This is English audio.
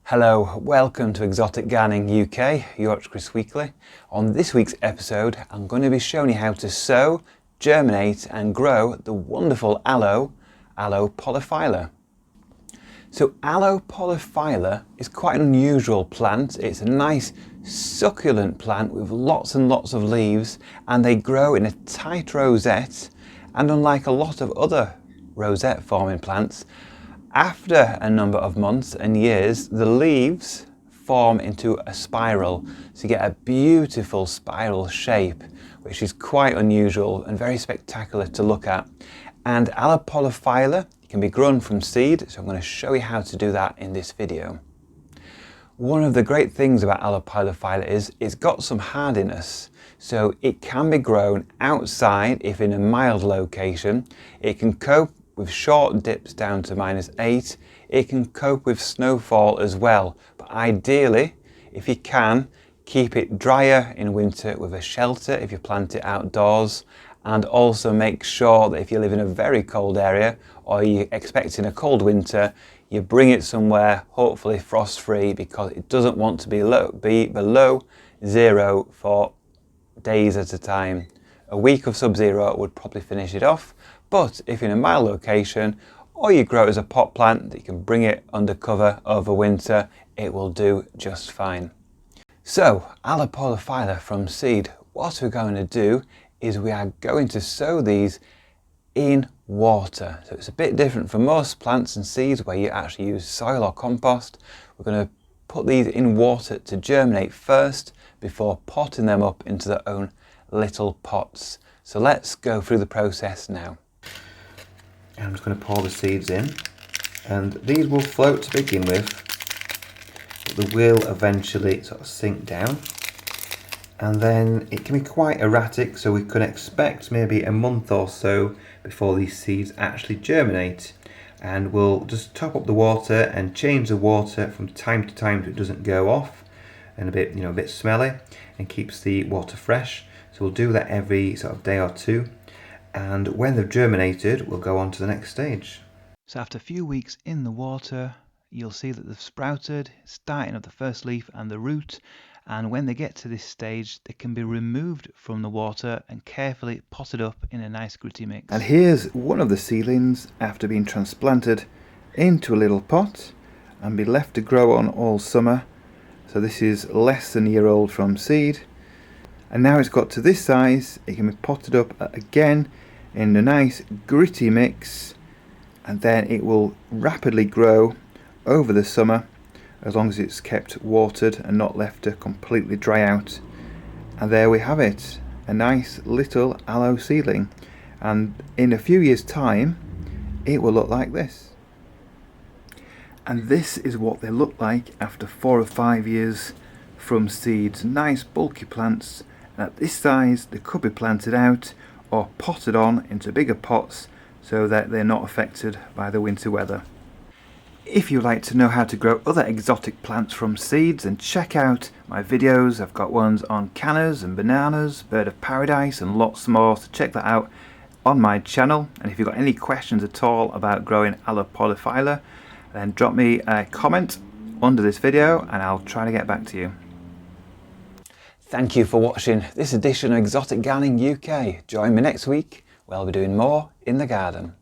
Hello, welcome to Exotic Gardening UK, Yorkshire Kris Weekly. On this week's episode, I'm going to be showing you how to sow, germinate and grow the wonderful aloe polyphylla. So aloe polyphylla is quite an unusual plant. It's a nice succulent plant with lots and lots of leaves, and they grow in a tight rosette, and unlike a lot of other rosette forming plants, after a number of months and years, the leaves form into a spiral. So you get a beautiful spiral shape, which is quite unusual and very spectacular to look at. And aloe polyphylla can be grown from seed, so I'm going to show you how to do that in this video. One of the great things about aloe polyphylla is it's got some hardiness. So it can be grown outside if in a mild location. It can cope with short dips down to -8. It can cope with snowfall as well, but ideally, if you can, keep it drier in winter with a shelter if you plant it outdoors, and also make sure that if you live in a very cold area or you're expecting a cold winter, you bring it somewhere hopefully frost-free, because it doesn't want to be below zero for days at a time. A week of sub-zero would probably finish it off. But if in a mild location, or you grow it as a pot plant that you can bring it under cover over winter, it will do just fine. So, aloe polyphylla from seed, what we're going to do is we are going to sow these in water. So it's a bit different from most plants and seeds where you actually use soil or compost. We're going to put these in water to germinate first before potting them up into their own little pots. So let's go through the process now. I'm just going to pour the seeds in, and these will float to begin with, but they will eventually sort of sink down, and then it can be quite erratic, so we can expect maybe a month or so before these seeds actually germinate. And we'll just top up the water and change the water from time to time so it doesn't go off and a bit smelly, and keeps the water fresh. So we'll do that every sort of day or two. And when they've germinated, we'll go on to the next stage. So after a few weeks in the water, you'll see that they've sprouted, starting of the first leaf and the root. And when they get to this stage, they can be removed from the water and carefully potted up in a nice gritty mix. And here's one of the seedlings after being transplanted into a little pot and be left to grow on all summer. So this is less than a year old from seed. And now it's got to this size, it can be potted up again in a nice gritty mix, and then it will rapidly grow over the summer as long as it's kept watered and not left to completely dry out. And there we have it, a nice little aloe seedling, and in a few years time it will look like this. And this is what they look like after 4 or 5 years from seeds. Nice bulky plants. At this size they could be planted out or potted on into bigger pots so that they're not affected by the winter weather. If you'd like to know how to grow other exotic plants from seeds, then check out my videos. I've got ones on cannas and bananas, bird of paradise and lots more, so check that out on my channel. And if you've got any questions at all about growing aloe polyphylla, then drop me a comment under this video and I'll try to get back to you. Thank you for watching this edition of Exotic Gardening UK. Join me next week where I'll be doing more in the garden.